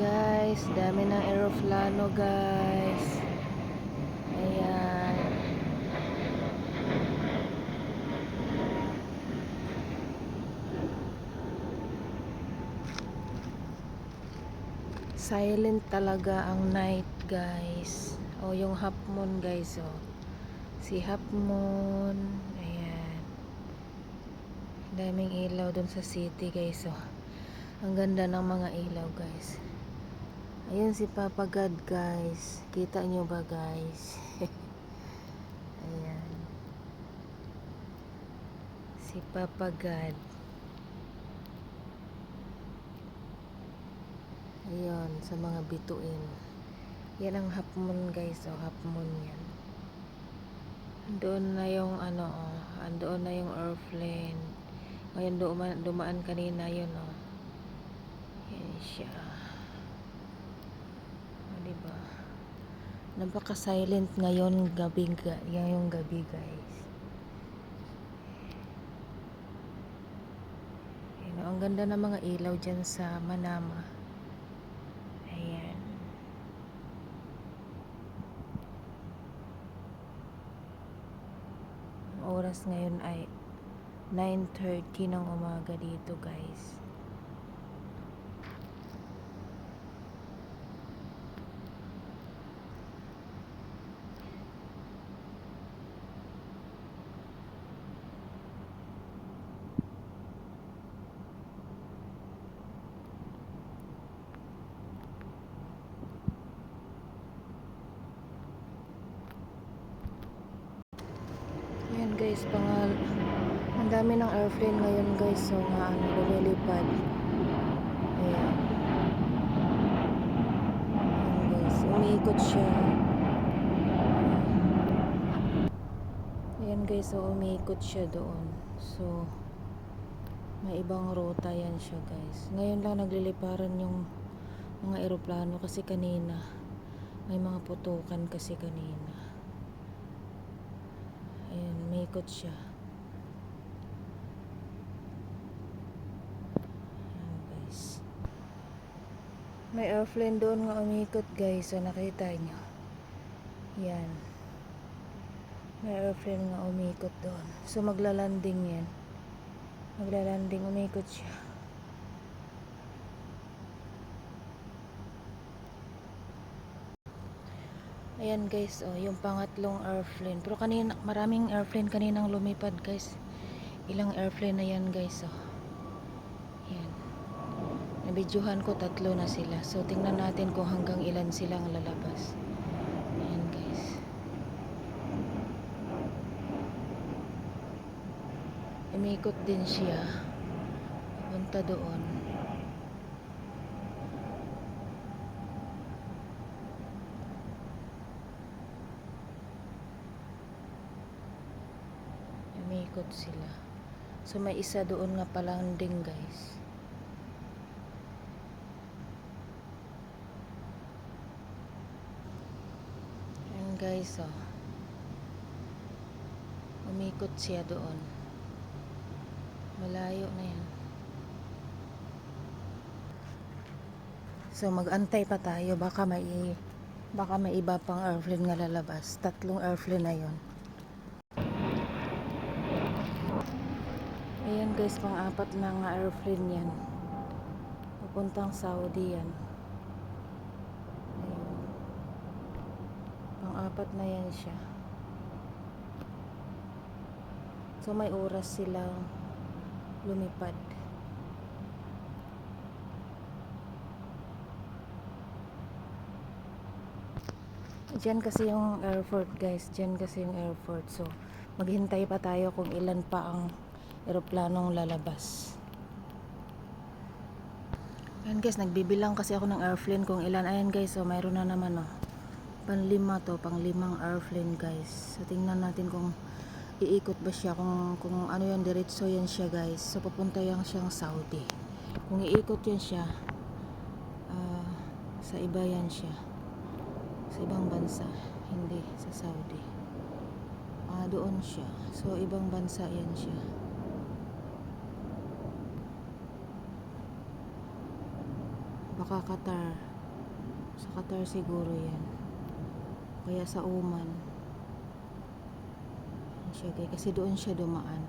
Guys, dami ng eroplano guys. Ayan. Silent talaga ang night guys. O yung half moon guys, oh. Si half moon. Ayan. Daming ilaw dun sa city guys, oh. Ang ganda ng mga ilaw guys. Ayan si Papa God guys. Kita nyo ba guys? Ayan. Si Papa God. Ayan, sa mga bituin. Yan ang half moon guys, oh, half moon yan. Doon na yung ano, oh, andoon na yung airplane. Ngayon dumaan kanina yun, oh. Yan siya. O, diba? Napaka-silent ngayon yung gabi guys. Yan, oh, ang ganda ng mga ilaw dyan sa Manama. Ayan. Ang oras ngayon ay 9:30 ng umaga dito guys. Ayan guys, ang dami ng airplane ngayon guys, so nga ano, lumilipad. Ayan. Ayan guys, umiikot siya. Ayan guys, so umiikot siya doon. So may ibang ruta yan siya guys. Ngayon lang nagliliparan yung mga eroplano kasi kanina may mga putukan kasi kanina. Ayan, umiikot siya. Ayan guys. May airplane doon nga umiikot guys, so nakita nyo. Yan. May airplane nga umiikot doon. So maglalanding yan. Maglalanding, umiikot siya. Ayan guys, oh, yung pangatlong airplane. Pero kanina, maraming airplane kaninang lumipad guys. Ilang airplane na yan guys, oh. Yan. Nabidyohan ko 3 na sila. So tingnan natin kung hanggang ilan silang lalabas. Ayan guys. Umikot din siya. Punta doon. Umikot sila. So may isa doon nga palang ding guys. Ayan guys, oh. Umikot siya doon. Malayo na yan. So mag-antay pa tayo, baka may iba pang airplane nga lalabas. 3 airplane na yon. Ayan guys, pang-4 na nga airplane yan. Papuntang Saudi yan. Ayan. Pang-4 na yan siya. So may oras silang lumipad. Diyan kasi yung airport guys. Diyan kasi yung airport. So maghintay pa tayo kung ilan pa ang eroplanong lalabas. Ayan guys, nagbibilang kasi ako ng airplane kung ilan. Ayan guys, so mayroon na naman, oh. Pang-5 to, pang-5 airplane guys. So tingnan natin kung iikot ba siya, kung ano yan, diretso yan siya guys. So papunta yan siyang Saudi. Kung iikot yan siya, sa iba yan siya, sa ibang bansa, hindi sa Saudi. Doon siya, so ibang bansa yan siya. Baka Qatar. Sa Qatar siguro yan. Kaya sa Oman. Yan siya guys. Kasi doon siya dumaan.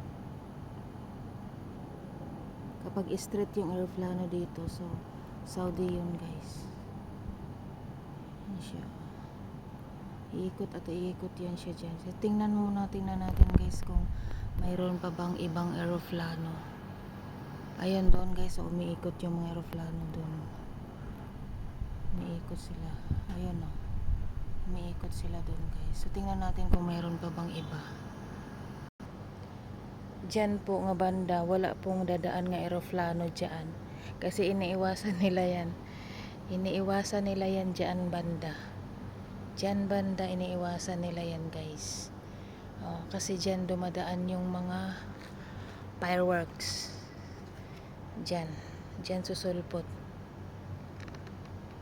Kapag straight yung aeroplano dito, so Saudi yun guys. Yan siya. Iikot at iikot yan siya dyan. So, tingnan natin guys kung mayroon pa bang ibang aeroplano. Ayan doon guys, so umiikot yung mga aeroplano doon. Umiikot sila. Ayan o. Umiikot sila doon guys. So tingnan natin kung mayroon pa bang iba. Diyan po nga banda, wala pong dadaan nga aeroplano dyan. Kasi iniiwasan nila yan. Iniiwasan nila yan dyan banda. Dyan banda, iniiwasan nila yan guys. Kasi dyan dumadaan yung mga fireworks. Dyan. Dyan susulpot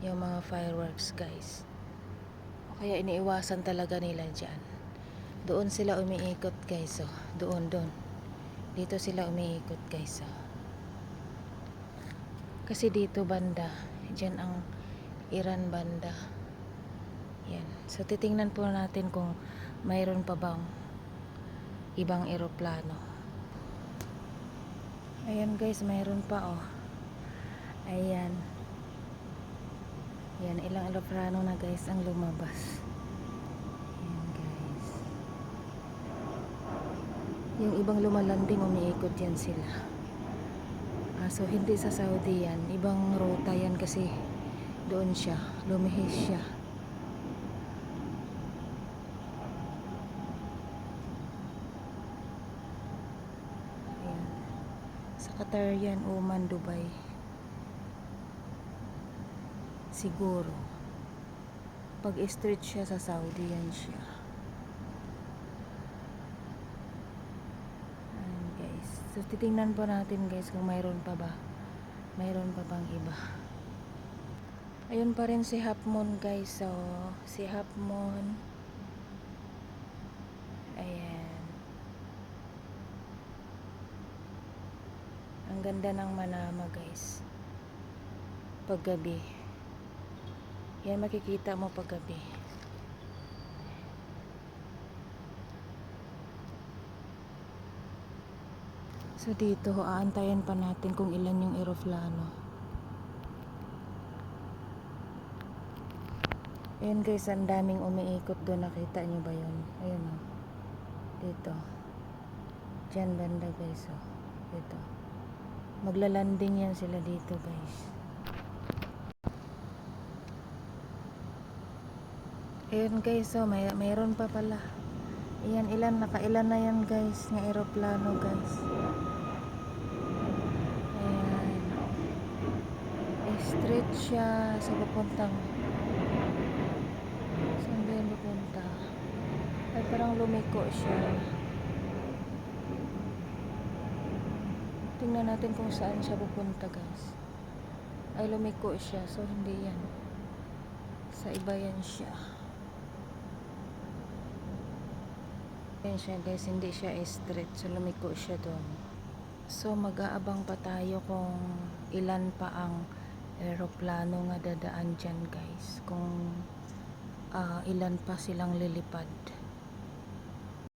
yung mga fireworks guys. Kaya iniiwasan talaga nila dyan. Doon sila umiikot guys. Doon. Dito sila umiikot guys. Kasi dito banda, dyan ang Iran banda. Yan. So titingnan po natin kung mayroon pa bang ibang eroplano. Ayan guys, mayroon pa Ayan. Yan, ilang eroplano na guys ang lumabas. Ayan guys. Yung ibang lumalanding, umiikot yan sila. So hindi sa Saudi yan, ibang ruta yan kasi doon siya, lumihis siya. Ayan. Sa Qatar yan, Oman, Dubai. Siguro. Pag straight siya sa Saudi yan siya. Ayan guys. So titingnan po natin guys kung mayroon pa ba. Mayroon pa bang iba. Ayun pa rin si Half Moon guys. So si Half Moon. Ayan. Ang ganda ng Manama guys. Paggabi. Yan makikita mo paggabi. So dito, aantayin pa natin kung ilan yung eroplano. Ayan guys, ang daming umiikot doon. Nakita nyo ba yun? Ayan o. Dito. Diyan banda guys o. Dito. Maglalanding yan sila dito guys. Ayan guys o. Mayroon pa pala. Ayan, nakailan na yan guys. Nga eroplano guys. Straight siya sa papuntang saan ba yung papunta? Ay parang lumiko siya. Tingnan natin kung saan siya pupunta guys. Ay lumiko siya, so hindi yan sa iba yan siya. Yan siya guys, hindi siya straight, so lumiko siya doon. So mag-aabang pa tayo kung ilan pa ang eroplano nga dadaan dyan guys, kung ilan pa silang lilipad.